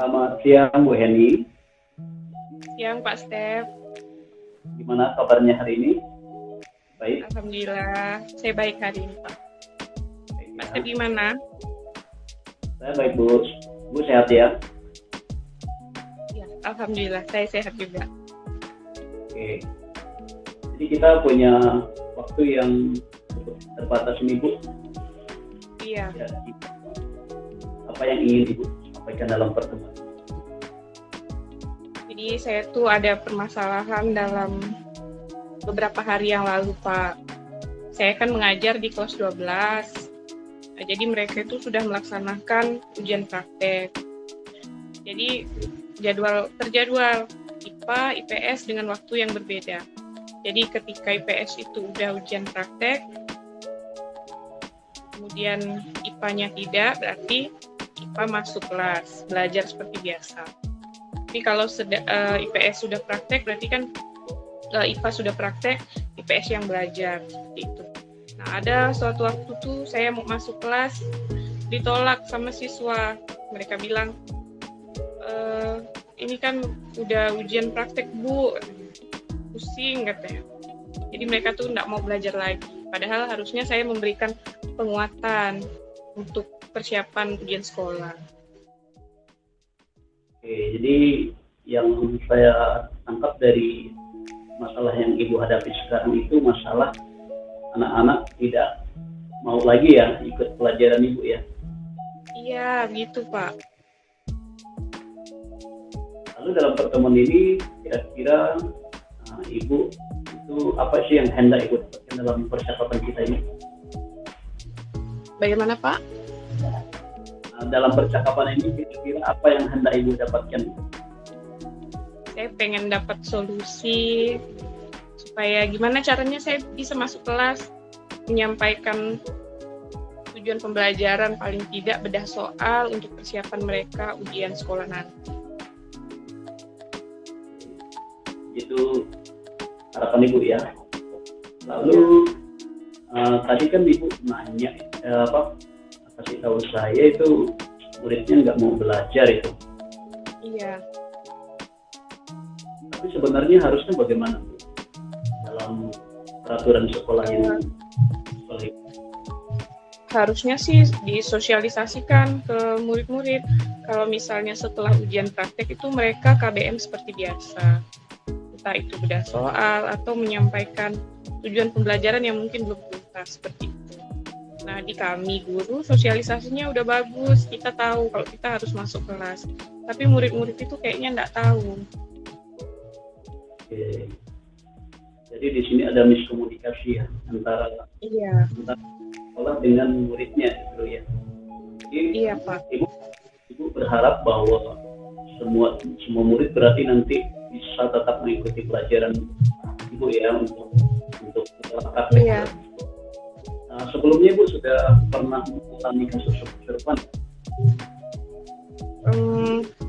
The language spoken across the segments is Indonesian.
Selamat siang Bu Heni. Siang Pak Step. Gimana kabarnya hari ini? Baik. Alhamdulillah, saya baik hari ini Pak. Baik, Pak ya. Step gimana? Saya baik Bu. Bu sehat ya? Ya, Alhamdulillah, saya sehat juga. Oke. Jadi kita punya waktu yang cukup terbatas ini Bu. Iya. Ya, apa yang ingin Ibu sampaikan dalam pertemuan? Jadi saya tuh ada permasalahan dalam beberapa hari yang lalu Pak. Saya kan mengajar di kelas 12. Nah, jadi mereka itu sudah melaksanakan ujian praktek. Jadi terjadwal IPA, IPS dengan waktu yang berbeda. Jadi ketika IPS itu udah ujian praktek, kemudian IPA-nya tidak, berarti IPA masuk kelas, belajar seperti biasa. Tapi kalau IPS sudah praktek, berarti kan IPA sudah praktek, IPS yang belajar, seperti itu. Nah, ada suatu waktu tuh saya mau masuk kelas, ditolak sama siswa. Mereka bilang, ini kan udah ujian praktek Bu, pusing katanya. Jadi mereka tuh nggak mau belajar lagi. Padahal harusnya saya memberikan penguatan untuk persiapan ujian sekolah. Oke, jadi yang saya tangkap dari masalah yang Ibu hadapi sekarang itu masalah anak-anak tidak mau lagi ya ikut pelajaran Ibu ya? Iya, gitu Pak. Lalu dalam pertemuan ini kira-kira Ibu itu apa sih yang hendak Ibu dapatkan dalam percakapan kita ini? Bagaimana Pak? Dalam percakapan ini kira-kira apa yang hendak Ibu dapatkan? Saya pengen dapat solusi supaya gimana caranya saya bisa masuk kelas, menyampaikan tujuan pembelajaran, paling tidak bedah soal untuk persiapan mereka ujian sekolah nanti. Itu harapan Ibu ya. Lalu tadi kan Ibu nanya kasih tahu saya itu muridnya nggak mau belajar itu. Iya. Tapi sebenarnya harusnya bagaimana Bu? Dalam peraturan sekolah ini? Harusnya sih disosialisasikan ke murid-murid. Kalau misalnya setelah ujian praktek itu mereka KBM seperti biasa. Entah itu bedah soal atau menyampaikan tujuan pembelajaran yang mungkin belum tuntas seperti itu. Nah, di kami guru sosialisasinya udah bagus, kita tahu kalau kita harus masuk kelas. Tapi murid-murid itu kayaknya nggak tahu. Oke. Jadi di sini ada miskomunikasi ya antara sekolah dengan muridnya gitu ya. Jadi iya Pak. Ibu berharap bahwa semua murid berarti nanti bisa tetap mengikuti pelajaran Ibu ya untuk praktek. Iya. Sebelumnya Ibu sudah pernah mengalami kasus serupa?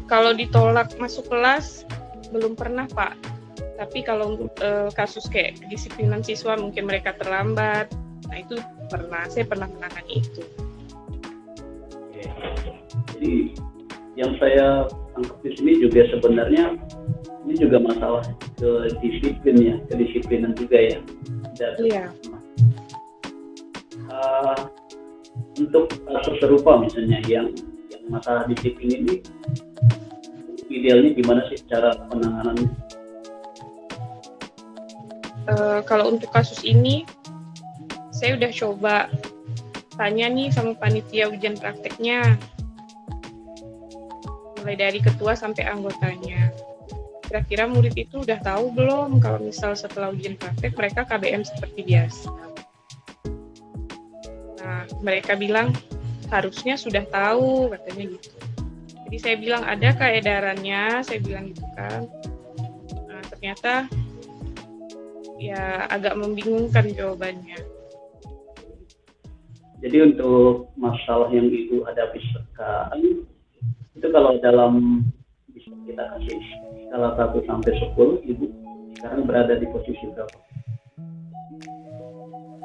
Kalau ditolak masuk kelas belum pernah Pak. Tapi kalau untuk kasus kayak kedisiplinan siswa mungkin mereka terlambat, nah itu saya pernah menangani itu. Oke. Jadi yang saya tangkap di sini juga sebenarnya ini juga masalah kedisiplinan juga ya. Iya. Untuk kasus serupa misalnya yang masalah disiplin ini idealnya gimana sih cara penanganannya? Kalau untuk kasus ini saya udah coba tanya nih sama panitia ujian prakteknya, mulai dari ketua sampai anggotanya. Kira-kira murid itu udah tahu belum kalau misal setelah ujian praktek mereka KBM seperti biasa? Nah, mereka bilang harusnya sudah tahu, katanya gitu. Jadi saya bilang adakah edarannya, saya bilang gitu kan. Nah, ternyata ya agak membingungkan jawabannya. Jadi untuk masalah yang Ibu hadapi sekarang itu kalau dalam bisa kita kasih skala 1 sampai 10, Ibu sekarang berada di posisi berapa?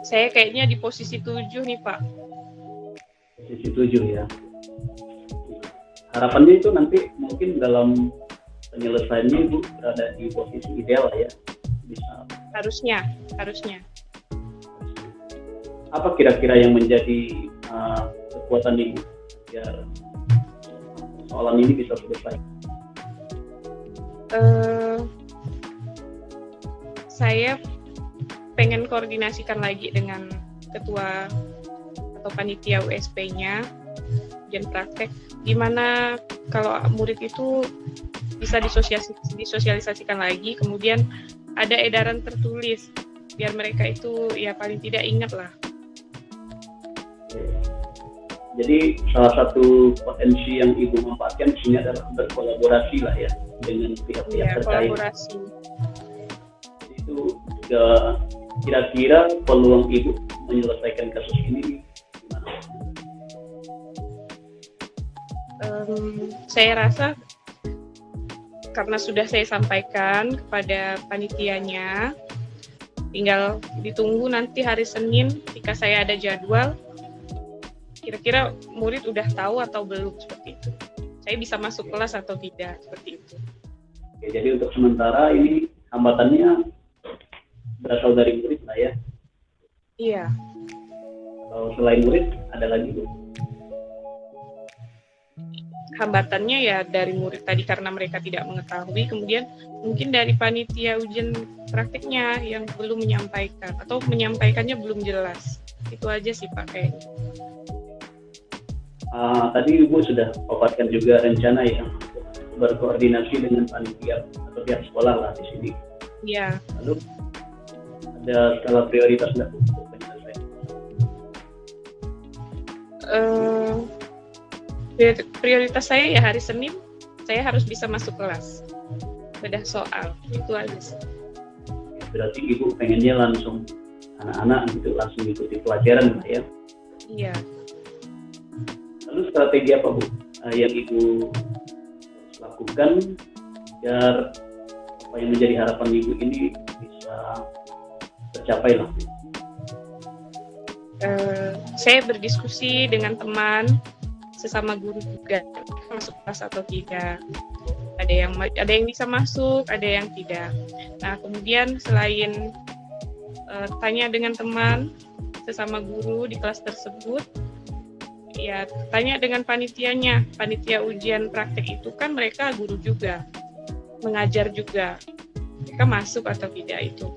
Saya kayaknya di posisi 7 nih Pak. Posisi 7 ya. harapannya itu nanti mungkin dalam penyelesaiannya Ibu berada di posisi ideal lah ya, bisa. Harusnya. Apa kira-kira yang menjadi kekuatan Ibu biar soalan ini bisa selesai? Saya pengen koordinasikan lagi dengan ketua atau panitia USP-nya ujian praktek, gimana kalau murid itu bisa disosialisasikan lagi, kemudian ada edaran tertulis biar mereka itu ya paling tidak ingat lah. Jadi salah satu potensi yang Ibu manfaatkan di sini adalah berkolaborasi lah ya dengan pihak-pihak terkait. Kolaborasi. Itu juga kira-kira peluang Ibu menyelesaikan kasus ini gimana? Saya rasa karena sudah saya sampaikan kepada panitianya, tinggal ditunggu nanti hari Senin ketika saya ada jadwal, kira-kira murid udah tahu atau belum, seperti itu. Saya bisa masuk kelas atau tidak, seperti itu. Oke, jadi untuk sementara ini hambatannya berasal dari murid lah ya? Iya. Kalau selain murid ada lagi Bu? Hambatannya ya dari murid tadi karena mereka tidak mengetahui, kemudian mungkin dari panitia ujian praktiknya yang belum menyampaikan atau menyampaikannya belum jelas. Itu aja sih Pak kayaknya. Tadi Ibu sudah paparkan juga rencana yang berkoordinasi dengan panitia atau pihak sekolah lah di sini. Iya. Lalu ada skala prioritas nggak Bu untuk penyelesaian? Prioritas saya ya hari Senin saya harus bisa masuk kelas, bedah soal, itu aja sih. Berarti Ibu pengennya langsung anak-anak gitu langsung ikuti pelajaran lah ya? Iya. Lalu strategi apa Bu yang Ibu lakukan agar apa yang menjadi harapan Ibu ini bisa tercapai lah? Saya berdiskusi dengan teman sesama guru juga, masuk kelas atau tidak. Ada yang bisa masuk, ada yang tidak. Nah, kemudian selain tanya dengan teman sesama guru di kelas tersebut, ya tanya dengan panitianya. Panitia ujian praktek itu kan mereka guru juga, mengajar juga. Mereka masuk atau tidak itu.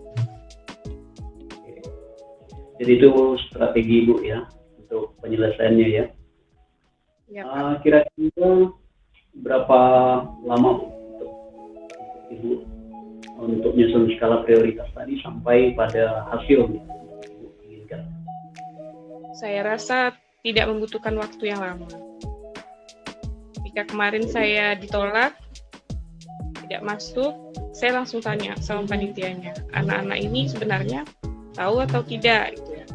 Jadi itu strategi Ibu ya untuk penyelesaiannya ya. Ya, kira-kira berapa lama untuk Ibu untuk menyusun skala prioritas tadi sampai pada hasil yang Ibu inginkan? saya rasa tidak membutuhkan waktu yang lama. Ketika kemarin saya ditolak, tidak masuk, saya langsung tanya sama panitianya, anak-anak ini sebenarnya tahu atau tidak gitu ya.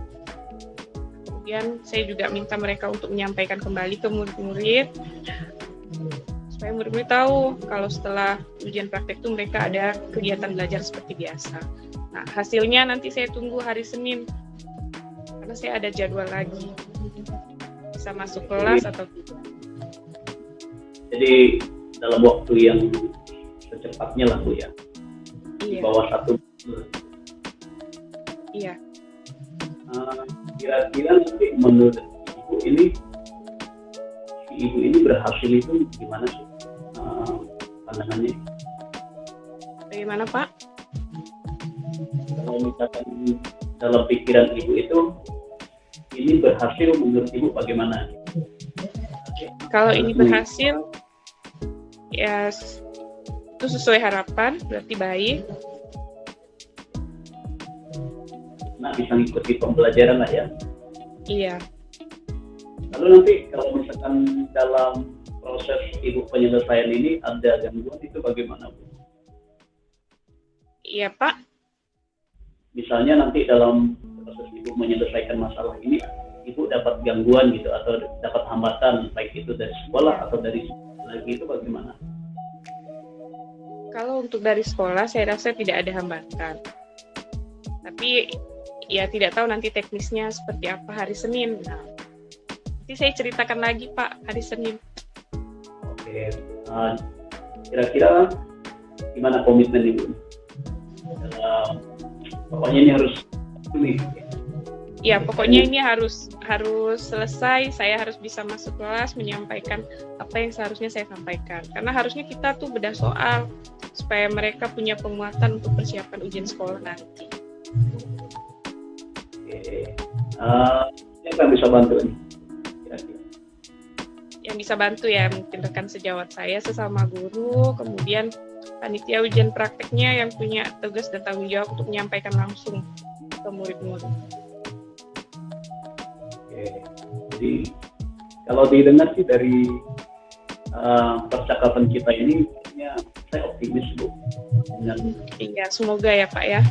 Kemudian saya juga minta mereka untuk menyampaikan kembali ke murid-murid supaya murid-murid tahu kalau setelah ujian praktek itu mereka ada kegiatan belajar seperti biasa. Nah, hasilnya nanti saya tunggu hari Senin karena saya ada jadwal lagi, bisa masuk kelas atau tidak. Jadi dalam waktu yang secepatnya lah Bu ya, di bawah 1 bulan. Iya. Kira-kira nanti menurut Ibu ini berhasil itu gimana sih pandangannya? Bagaimana Pak? Kalau misalkan dalam pikiran Ibu itu ini berhasil menurut Ibu bagaimana? Kalau ini berhasil, ya itu sesuai harapan, berarti baik. Nah, bisa ngikuti pembelajaran lah ya. Iya. Lalu nanti kalau misalkan dalam proses Ibu penyelesaian ini ada gangguan itu bagaimana Bu? Iya Pak. Misalnya nanti dalam proses Ibu menyelesaikan masalah ini, Ibu dapat gangguan gitu atau dapat hambatan baik itu dari sekolah atau dari lagi itu bagaimana? Kalau untuk dari sekolah saya rasa tidak ada hambatan. Tapi ya tidak tahu nanti teknisnya seperti apa hari Senin. Nah, nanti saya ceritakan lagi Pak hari Senin. Oke, uh, kira-kira gimana komitmen Ibu? Pokoknya ini harus ini. Ya, pokoknya ini harus selesai. Saya harus bisa masuk kelas menyampaikan apa yang seharusnya saya sampaikan. Karena harusnya kita tuh bedah soal supaya mereka punya penguatan untuk persiapan ujian sekolah nanti. Oke. Siapa yang bisa bantu nih? Kira-kira. Yang bisa bantu ya mungkin rekan sejawat saya sesama guru, kemudian panitia ujian prakteknya yang punya tugas dan tanggung jawab untuk menyampaikan langsung ke murid-murid. Oke. Jadi kalau didengar sih dari percakapan kita ini, kayaknya saya optimis Bu. Iya, semoga ya Pak ya.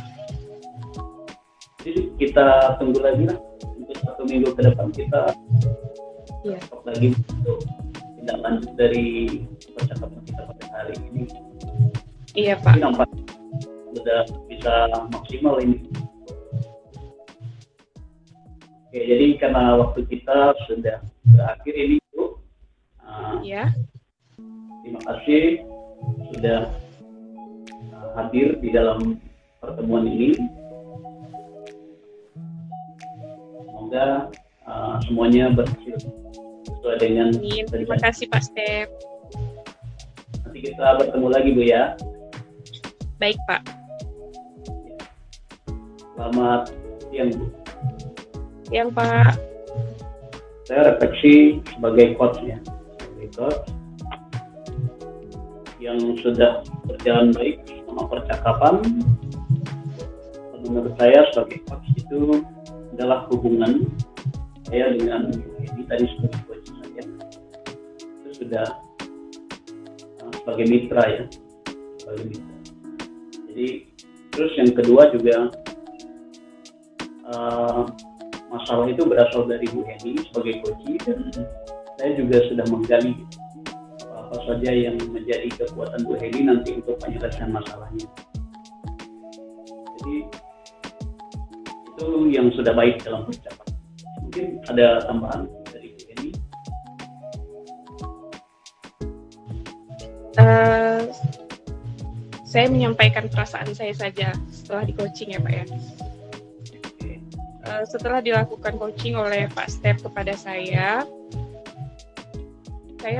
Jadi kita tunggu lagi lah untuk 1 minggu ke depan kita lagi untuk tindak lanjut dari percakapan kita pada hari ini. Iya Pak. Ini nampak sudah bisa maksimal ini. Oke, jadi karena waktu kita sudah berakhir ini Bu. Iya. Terima kasih sudah hadir di dalam pertemuan ini. Semoga semuanya berhasil sesuai dengan. Terima kasih Pak Step. Nanti kita bertemu lagi Bu ya. Baik Pak. Selamat siang Bu. Siang Pak. Saya refleksi sebagai coach ya, sebagai coach yang sudah berjalan baik selama percakapan. Menurut saya sebagai coach itu adalah hubungan saya dengan ini tadi sebagai coach saya itu sudah sebagai mitra ya, sebagai mitra. Jadi terus yang kedua juga masalah itu berasal dari Bu Heni sebagai coach, dan saya juga sudah menggali apa saja yang menjadi kekuatan Bu Heni nanti untuk penyelesaian masalahnya. Jadi itu yang sudah baik dalam percakapan. Mungkin ada tambahan dari Bu Heni? Saya menyampaikan perasaan saya saja setelah di coaching ya Pak ya. Setelah dilakukan coaching oleh Pak Step kepada saya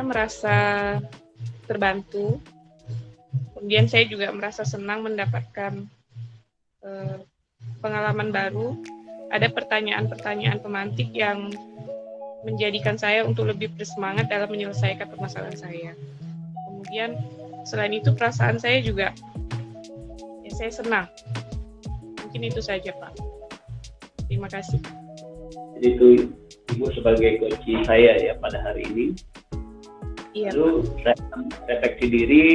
merasa terbantu. Kemudian saya juga merasa senang mendapatkan pengalaman baru. Ada pertanyaan-pertanyaan pemantik yang menjadikan saya untuk lebih bersemangat dalam menyelesaikan permasalahan saya. Kemudian selain itu perasaan saya juga, ya saya senang. Mungkin itu saja Pak. Terima kasih. Jadi itu Ibu sebagai coach saya ya pada hari ini. Iya. Lalu saya refleksi diri.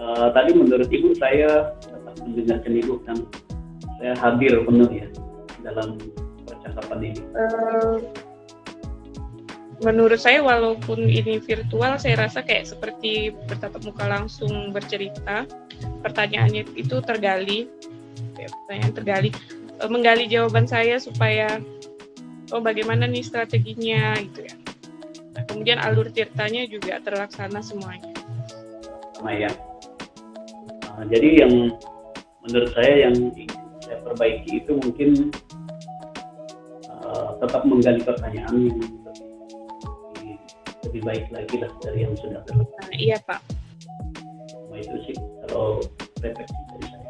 Tadi menurut Ibu saya dapat mendengarkan Ibu kan saya hadir penuh ya dalam percakapan ini. Menurut saya walaupun ini virtual, saya rasa kayak seperti bertatap muka langsung bercerita. Pertanyaannya itu tergali, menggali jawaban saya supaya bagaimana nih strateginya gitu ya. Nah, kemudian alur ceritanya juga terlaksana semuanya. Sama ya. Jadi yang menurut saya yang ingin saya perbaiki itu mungkin tetap menggali pertanyaan yang lebih baik lagi lah dari yang sudah terlaksana. Iya Pak. Nah, itu sih kalau refleksi dari saya.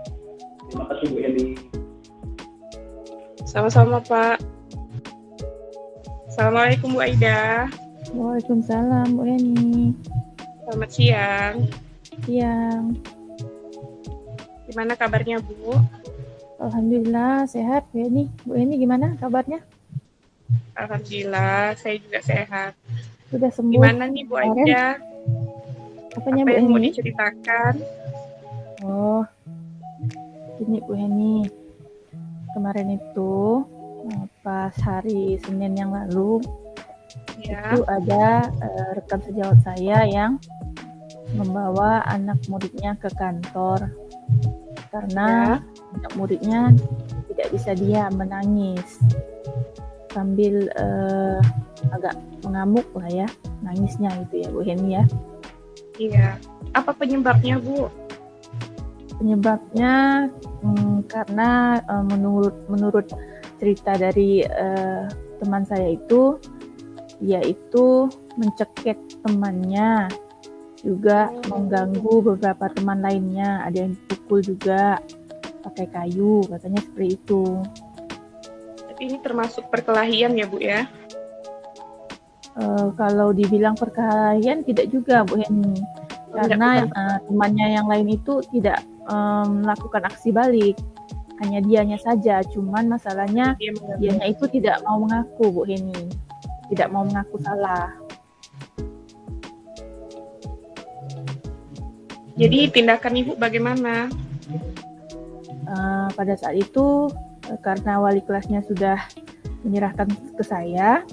Terima kasih Bu Eni. Sama-sama Pak. Assalamualaikum Bu Aida. Waalaikumsalam Bu Eni. Selamat siang. Siang. Gimana kabarnya Bu? Alhamdulillah sehat Bu Eni. Bu Eni gimana kabarnya? Alhamdulillah saya juga sehat. Sudah sembuh. Gimana nih Bu Aida? Apa Bu yang mau Eni? diceritakan? Oh, ini Bu Eni. Kemarin itu pas hari Senin yang lalu Ya. itu ada rekan sejawat saya yang membawa anak muridnya ke kantor karena anak muridnya tidak bisa diam, menangis sambil agak mengamuk lah ya. nangisnya itu ya Bu Heni ya. Iya. Apa penyebabnya, Bu? Penyebabnya karena menurut cerita dari teman saya itu, yaitu mencekik temannya, juga mengganggu beberapa teman lainnya, ada yang dipukul juga pakai kayu, katanya seperti itu. Tapi ini termasuk perkelahian ya, Bu ya? Kalau dibilang perkelahian tidak juga Bu Heni, karena temannya yang lain itu tidak melakukan aksi balik, hanya dianya saja. Cuman masalahnya dianya itu tidak mau mengaku Bu Heni, tidak mau mengaku salah. Jadi tindakan Ibu bagaimana? Pada saat itu karena wali kelasnya sudah menyerahkan ke saya,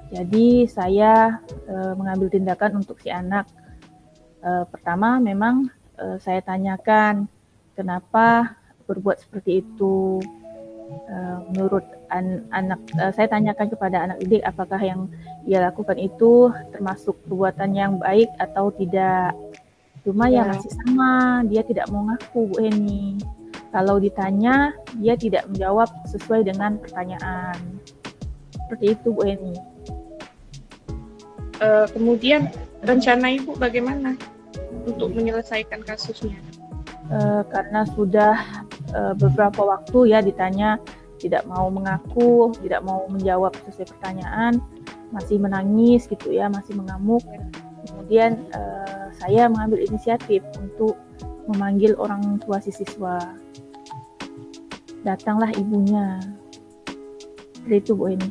jadi saya mengambil tindakan untuk si anak. Pertama memang saya tanyakan kenapa berbuat seperti itu. Menurut anak, saya tanyakan kepada anak didik apakah yang dia lakukan itu termasuk perbuatan yang baik atau tidak. Cuma ya masih sama, dia tidak mau ngaku Bu Heni. Kalau ditanya, dia tidak menjawab sesuai dengan pertanyaan. Seperti itu Bu Heni. Kemudian rencana Ibu bagaimana untuk menyelesaikan kasusnya? Karena sudah beberapa waktu ya ditanya, tidak mau mengaku, tidak mau menjawab sesuai pertanyaan, masih menangis gitu ya, masih mengamuk. Kemudian saya mengambil inisiatif untuk memanggil orang tua si siswa. Datanglah ibunya. Seperti itu Bu Heni.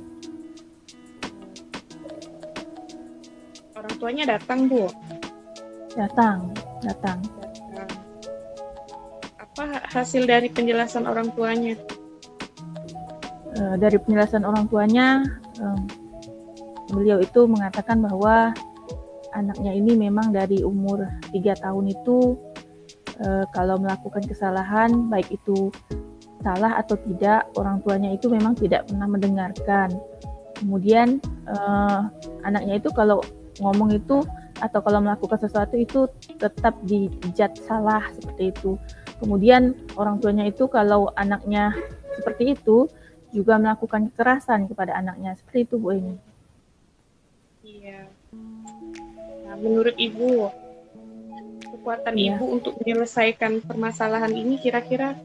Orang tuanya datang, Bu? Datang. Apa hasil dari penjelasan orang tuanya? Dari penjelasan orang tuanya, beliau itu mengatakan bahwa anaknya ini memang dari umur 3 tahun itu kalau melakukan kesalahan, baik itu salah atau tidak, orang tuanya itu memang tidak pernah mendengarkan. Kemudian anaknya itu kalau ngomong itu atau kalau melakukan sesuatu itu tetap dijat salah seperti itu. Kemudian orang tuanya itu kalau anaknya seperti itu juga melakukan kekerasan kepada anaknya, seperti itu Bu Eni. Iya. Nah, menurut Ibu, kekuatan Ibu untuk menyelesaikan permasalahan ini kira-kira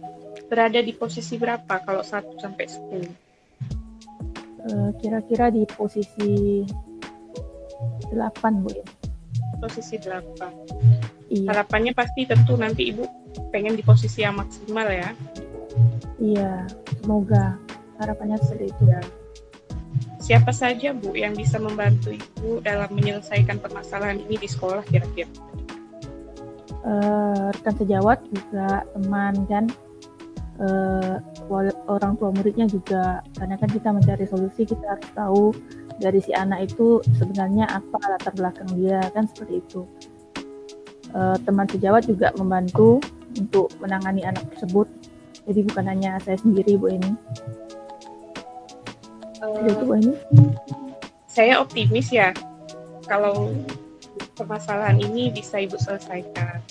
berada di posisi berapa kalau 1 sampai 10? Kira-kira di posisi 8 Bu Eni. Posisi 8. Iya. Harapannya pasti tentu nanti Ibu pengen di posisi yang maksimal ya. Iya, semoga harapannya seperti itu. Ya. Siapa saja Bu yang bisa membantu Ibu dalam menyelesaikan permasalahan ini di sekolah kira-kira? Rekan sejawat juga, teman kan, orang tua muridnya juga, karena kan kita mencari solusi, kita harus tahu dari si anak itu sebenarnya apa latar belakang dia, kan seperti itu. Teman sejawat juga membantu untuk menangani anak tersebut, jadi bukan hanya saya sendiri Bu Eni. Itu Bu Eni. Saya optimis ya kalau permasalahan ini bisa Ibu selesaikan.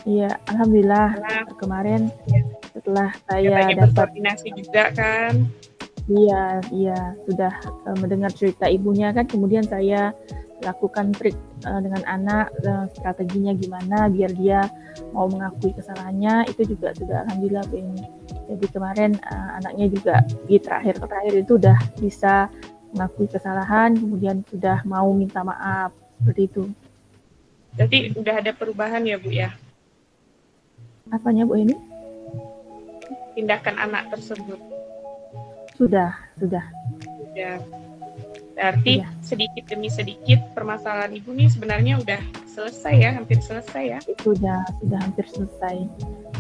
Iya, alhamdulillah. Kemarin setelah saya dapat berkoordinasi juga kan. Iya, sudah mendengar cerita ibunya kan, kemudian saya lakukan trik dengan anak, strateginya gimana biar dia mau mengakui kesalahannya, itu juga sudah alhamdulillah Bu Eni. Jadi kemarin anaknya juga di terakhir itu udah bisa mengakui kesalahan, kemudian sudah mau minta maaf, seperti itu. Jadi udah ada perubahan ya Bu ya? Apanya Bu Eni? Tindakan anak tersebut. Sudah. Berarti sedikit demi sedikit permasalahan Ibu nih sebenarnya udah selesai ya, hampir selesai ya? Itu sudah hampir selesai.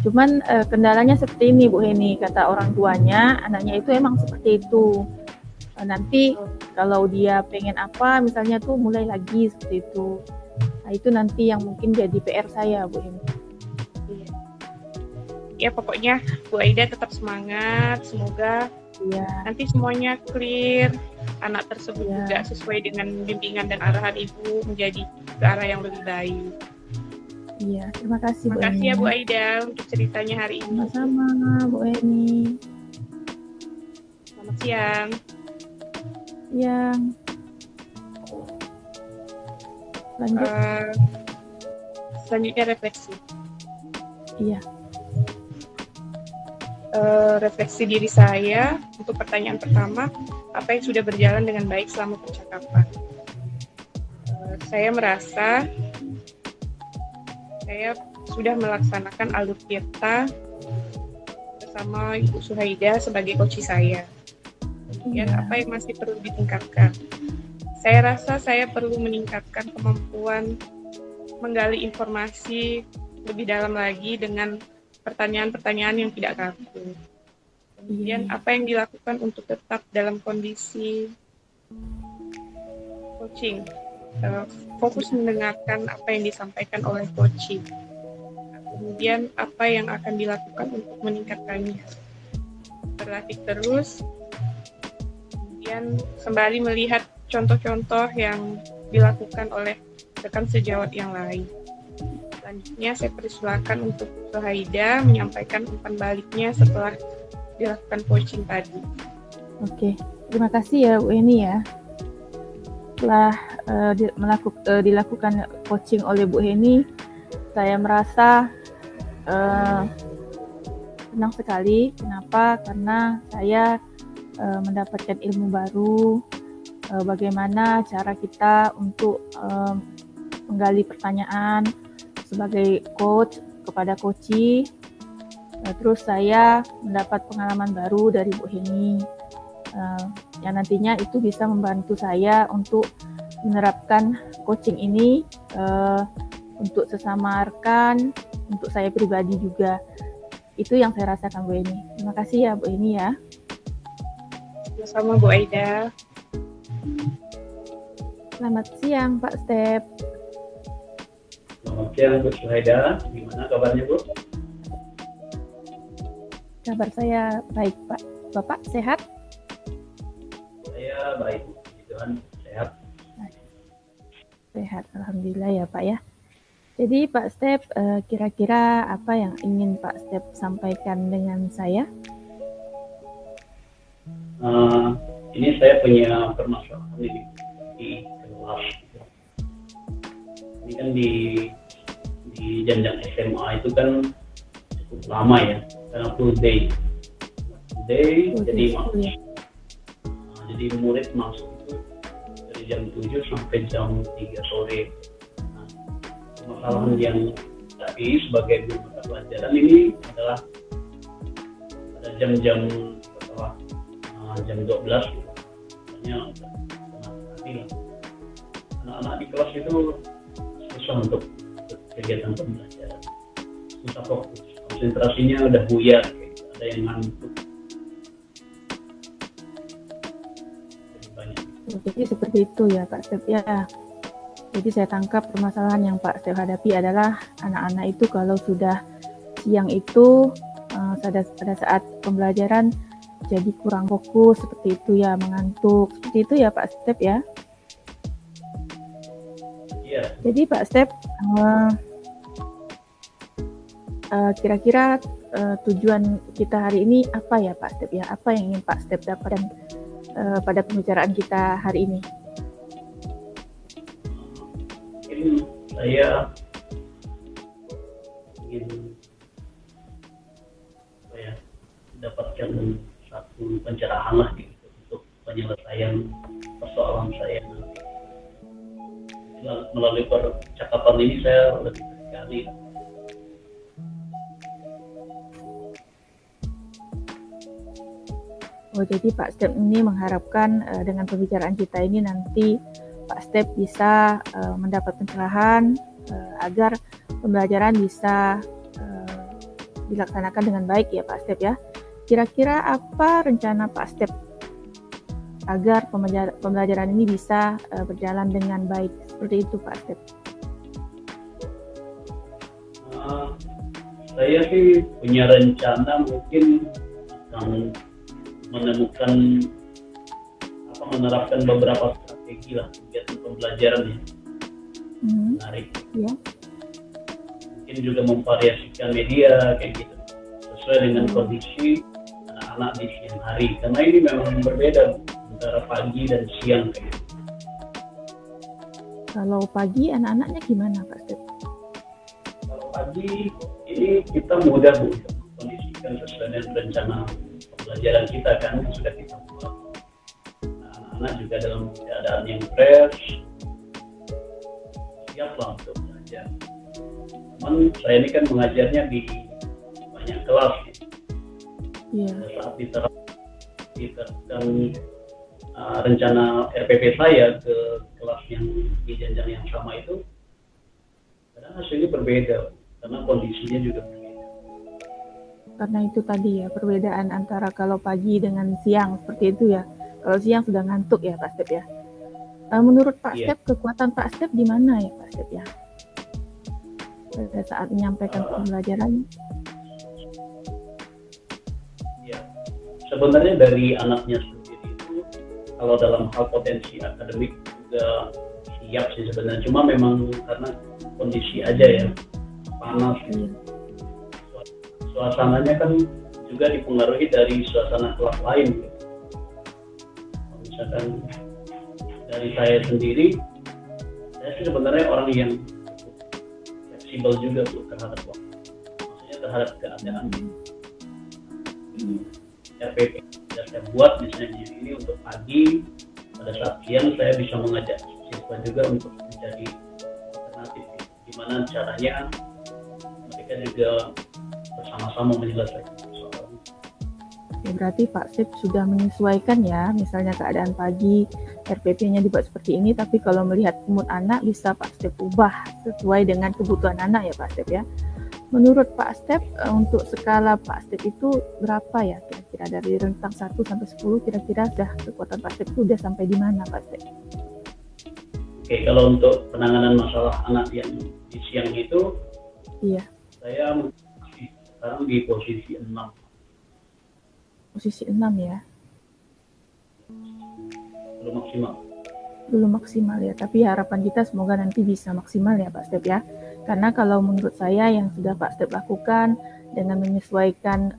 Cuman kendalanya seperti ini Bu Heni, kata orang tuanya, anaknya itu emang seperti itu. Nanti kalau dia pengen apa, misalnya tuh mulai lagi seperti itu. Nah itu nanti yang mungkin jadi PR saya Bu Heni. Ya pokoknya Bu Aida tetap semangat, semoga Iya. Nanti semuanya clear, anak tersebut Iya. juga sesuai dengan bimbingan dan arahan Ibu menjadi ke arah yang lebih baik. Iya, terima kasih Bu Makasih Eni. ya Bu Aida untuk ceritanya hari ini. Sama-sama Bu Eni. Selamat siang. Yang lanjut. Selanjutnya refleksi. Iya. Refleksi diri saya untuk pertanyaan pertama, apa yang sudah berjalan dengan baik selama percakapan? Saya merasa saya sudah melaksanakan alur tirta bersama Ibu Suhaida sebagai coach saya. Kemudian apa yang masih perlu ditingkatkan? Saya rasa saya perlu meningkatkan kemampuan menggali informasi lebih dalam lagi dengan pertanyaan-pertanyaan yang tidak kaku. Kemudian apa yang dilakukan untuk tetap dalam kondisi coaching? Fokus mendengarkan apa yang disampaikan oleh coaching. Kemudian apa yang akan dilakukan untuk meningkatkannya? Berlatih terus. Kemudian sembari melihat contoh-contoh yang dilakukan oleh rekan sejawat yang lain. Selanjutnya saya persilakan untuk Suhaida menyampaikan umpan baliknya setelah dilakukan coaching tadi. Oke, terima kasih ya Bu Eni ya. Setelah dilakukan coaching oleh Bu Eni, saya merasa senang sekali. Kenapa? Karena saya mendapatkan ilmu baru, bagaimana cara kita untuk menggali pertanyaan sebagai coach kepada coachee. Terus saya mendapat pengalaman baru dari Bu Heni yang nantinya itu bisa membantu saya untuk menerapkan coaching ini untuk sesama rekan, untuk saya pribadi juga. Itu yang saya rasakan Bu Heni. Terima kasih ya Bu Heni ya. Sama Bu Aida. Selamat siang Pak Step. Selamat siang Bu Suhaida, gimana kabarnya Bu? Kabar saya baik Pak. Bapak sehat? Saya baik, puji Tuhan, sehat. Sehat, alhamdulillah ya Pak ya. Jadi Pak Step, kira-kira apa yang ingin Pak Step sampaikan dengan saya? Ini saya punya permasalahan di kelas. Ini kan di jenjang SMA itu kan cukup lama ya, karena full day, jadi murid masuk itu dari jam 7 sampai jam 3 sore. Nah, permasalahan yang tadi sebagai guru mata pelajaran ini adalah pada jam-jam setelah jam 12 gitu. Hanya setengah hari lah. Anak-anak di kelas itu susah untuk kegiatan pembelajaran, susah fokus, konsentrasinya udah buyar, ada yang ngantuk. Jadi seperti itu ya Pak Step ya. Jadi saya tangkap permasalahan yang Pak Step hadapi adalah anak-anak itu kalau sudah siang itu pada saat pembelajaran jadi kurang fokus seperti itu ya, mengantuk seperti itu ya Pak Step ya. Iya. Jadi Pak Step kira-kira tujuan kita hari ini apa ya Pak Step ya? Apa yang ingin Pak Step dapatkan pada pembicaraan kita hari ini? Mungkin saya ingin dapatkan satu pencerahan lah gitu, untuk penyelesaian persoalan saya nanti. Melalui percakapan ini saya lebih tergali. Oh, jadi Pak Step ini mengharapkan dengan pembicaraan kita ini nanti Pak Step bisa mendapat pencerahan agar pembelajaran bisa dilaksanakan dengan baik ya Pak Step ya. Kira-kira apa rencana Pak Step agar pembelajaran ini bisa berjalan dengan baik? Seperti itu Pak Step. Saya sih punya rencana mungkin akan menemukan menerapkan beberapa strategi lah kegiatan pembelajaran yang menarik. Ya. Mungkin juga memvariasikan media kayak gitu sesuai dengan kondisi anak-anak di siang hari, karena ini memang berbeda antara pagi dan siang kayak gitu. Kalau pagi anak-anaknya gimana Pak Step? Kalau pagi ini kita mudah Bu untuk kondisikan sesuai dengan rencana pembelajaran kita kan yang sudah kita buat. Anak-anak juga dalam keadaan yang fresh, siap lah untuk belajar. Cuman saya ini kan mengajarnya di banyak kelas ya. Pada saat diterapkan rencana RPP saya ke kelas yang di jenjang yang sama itu, kadang hasilnya berbeda karena kondisinya juga berbeda. Karena itu tadi ya, perbedaan antara kalau pagi dengan siang seperti itu ya. Kalau siang sudah ngantuk ya Pak Step ya. Menurut Pak Step, kekuatan Pak Step di mana ya Pak Step ya? Pada saat menyampaikan pembelajaran. Ya, sebenarnya dari anaknya sendiri itu, kalau dalam hal potensi akademik juga siap sih sebenarnya. Cuma memang karena kondisi aja ya, panas. Suasananya kan juga dipengaruhi dari suasana kelas lain. Misalkan dari saya sendiri, saya sih sebenarnya orang yang fleksibel juga Bu terhadap waktu, maksudnya terhadap keadaan. RPP yang saya buat misalnya ini untuk pagi, pada saat siang saya bisa mengajak siswa juga untuk menjadi alternatif. Gimana caranya mereka juga bersama-sama menyelesaikan persoalan. Ya, berarti Pak Step sudah menyesuaikan ya, misalnya keadaan pagi RPP-nya dibuat seperti ini, tapi kalau melihat mood anak bisa Pak Step ubah sesuai dengan kebutuhan anak ya Pak Step ya. Menurut Pak Step, untuk skala Pak Step itu berapa ya kira-kira dari rentang 1 sampai 10 kira-kira sudah kekuatan Pak Step itu sudah sampai di mana Pak Step? Oke, kalau untuk penanganan masalah anak yang di siang itu, saya masih sekarang di posisi 6. Posisi 6 ya? Belum maksimal ya, tapi harapan kita semoga nanti bisa maksimal ya Pak Step ya. Karena kalau menurut saya yang sudah Pak Step lakukan dengan menyesuaikan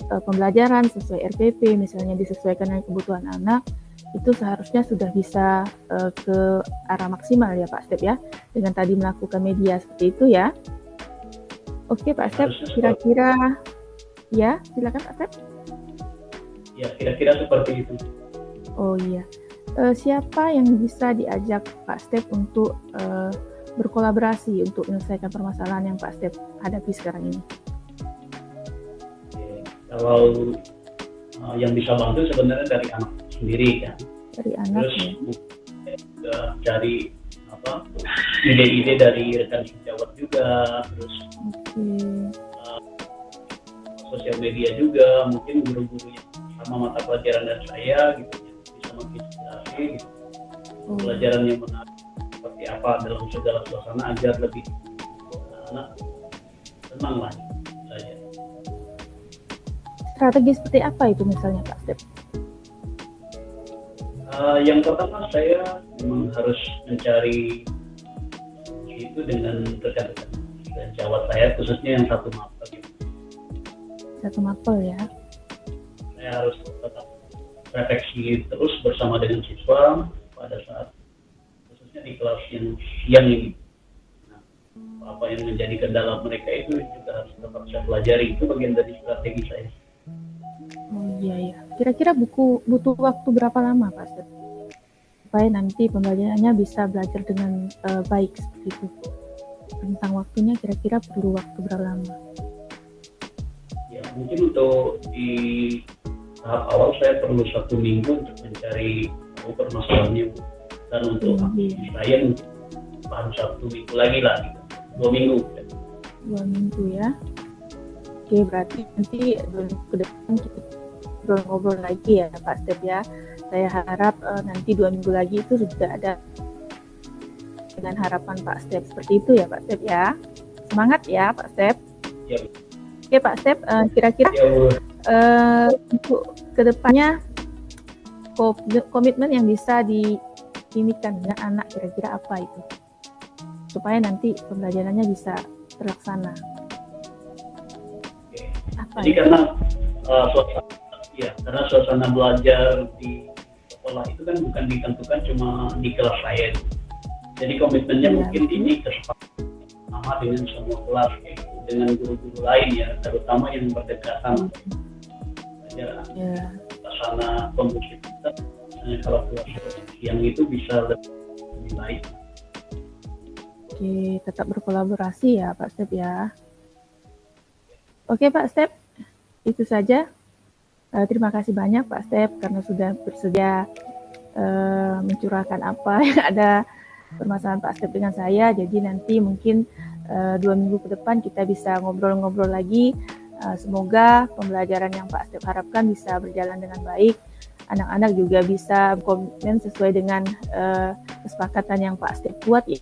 pembelajaran sesuai RPP, misalnya disesuaikan dengan kebutuhan anak, itu seharusnya sudah bisa ke arah maksimal ya Pak Step ya, dengan tadi melakukan media seperti itu ya. Oke Pak Step, kira-kira ya silakan Pak Step. Ya kira-kira seperti itu. Oh iya, siapa yang bisa diajak Pak Step untuk berkolaborasi untuk menyelesaikan permasalahan yang Pak Step hadapi sekarang ini? Kalau yang bisa bantu sebenarnya dari anak sendiri kan. Dari anak. Terus juga cari ide-ide dari rekan sejawat juga, terus sosial media juga, mungkin guru-guru yang sama mata pelajaran dan saya gitu bisa menginspirasi gitu. Pelajaran yang menarik seperti apa dalam segala suasana agar lebih anak senang lah saja. Strategi seperti apa itu misalnya Pak Step? Yang pertama saya memang harus mencari itu dengan rekan-rekan sejawat saya, khususnya yang satu mapel gitu. Satu mapel ya. Saya harus tetap refleksi terus bersama dengan siswa pada saat khususnya di kelas yang siang ini. Nah, apa yang menjadi kendala mereka itu juga harus tetap saya pelajari, itu bagian dari strategi saya. Oh iya ya. Kira-kira butuh waktu berapa lama Pak Step supaya nanti pembelajarannya bisa belajar dengan baik seperti itu? Tentang waktunya kira-kira perlu waktu berapa lama? Ya mungkin untuk di tahap awal saya perlu 1 minggu untuk mencari tahu permasalahannya, dan untuk saya baru 1 minggu lagi lah, 2 minggu. 2 minggu ya. Oke, berarti nanti ke depan kita ngobrol lagi ya Pak Step ya. Saya harap nanti 2 minggu lagi itu sudah ada dengan harapan Pak Step seperti itu ya Pak Step ya. Semangat ya Pak Step. Ya. Oke Pak Step, kira-kira Untuk kedepannya komitmen yang bisa diinikan dengan anak kira-kira apa itu, supaya nanti pembelajarannya bisa terlaksana. Apa Jadi ya? karena suasana belajar di sekolah itu kan bukan ditentukan cuma di kelas saya. Jadi komitmennya mungkin ini kesepakatan sama dengan semua kelas, dengan guru-guru lain ya, terutama yang berdekatan. Suasana kondusif kita, kalau kelas siang itu bisa lebih baik. Oke, tetap berkolaborasi ya Pak Step ya. Oke Pak Step, itu saja. Terima kasih banyak Pak Step karena sudah bersedia mencurahkan apa yang ada permasalahan Pak Step dengan saya. Jadi nanti mungkin 2 minggu ke depan kita bisa ngobrol-ngobrol lagi. Semoga pembelajaran yang Pak Step harapkan bisa berjalan dengan baik. Anak-anak juga bisa berkomitmen sesuai dengan kesepakatan yang Pak Step buat ya.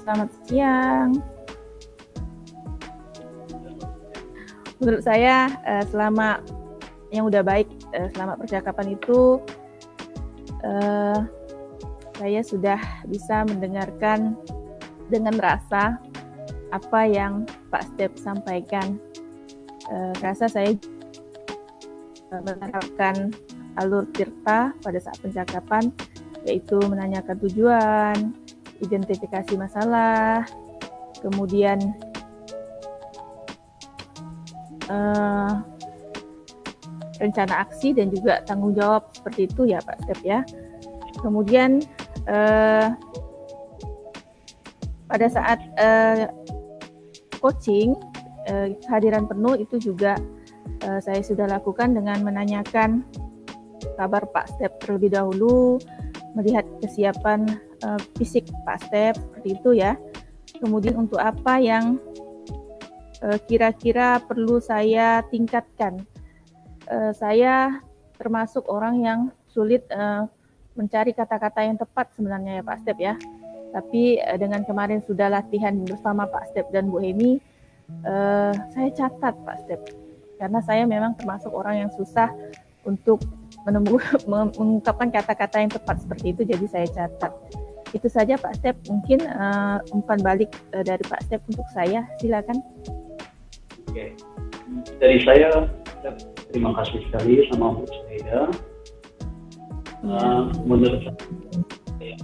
Selamat siang. Menurut saya selama yang udah baik, selama percakapan itu saya sudah bisa mendengarkan dengan rasa apa yang Pak Step sampaikan. Rasa saya menerapkan alur Tirta pada saat pencakapan, yaitu menanyakan tujuan, identifikasi masalah, kemudian rencana aksi dan juga tanggung jawab, seperti itu ya Pak Step ya. Kemudian pada saat coaching, kehadiran penuh itu juga saya sudah lakukan dengan menanyakan kabar Pak Step terlebih dahulu, melihat kesiapan fisik Pak Step, seperti itu ya. Kemudian untuk apa yang kira-kira perlu saya tingkatkan. Saya termasuk orang yang sulit mencari kata-kata yang tepat sebenarnya ya Pak Step ya. Tapi dengan kemarin sudah latihan bersama Pak Step dan Bu Hemi, saya catat Pak Step. Karena saya memang termasuk orang yang susah untuk mengungkapkan kata-kata yang tepat seperti itu, jadi saya catat. Itu saja Pak Step, mungkin umpan balik dari Pak Step untuk saya, silakan. Oke. Dari saya terima kasih sekali sama Bu Saida. Menurut saya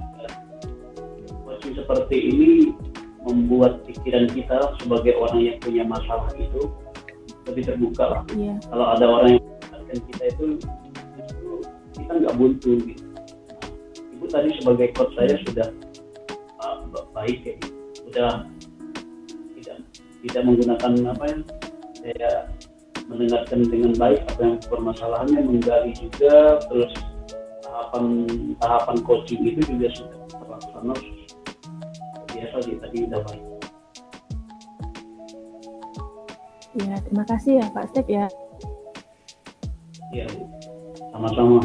coaching seperti ini membuat pikiran kita sebagai orang yang punya masalah itu lebih terbuka lah. Kalau ada orang yang mengatakan kita itu kita nggak buntu gitu. Ibu tadi sebagai coach saya sudah baik ya, sudah tidak menggunakan apa ya, saya mendengarkan dengan baik apa yang permasalahannya, menggali juga, terus tahapan coaching itu juga sudah terlaksana biasa tadi udah baik. Ya, terima kasih ya Pak Step ya. Ya, sama-sama.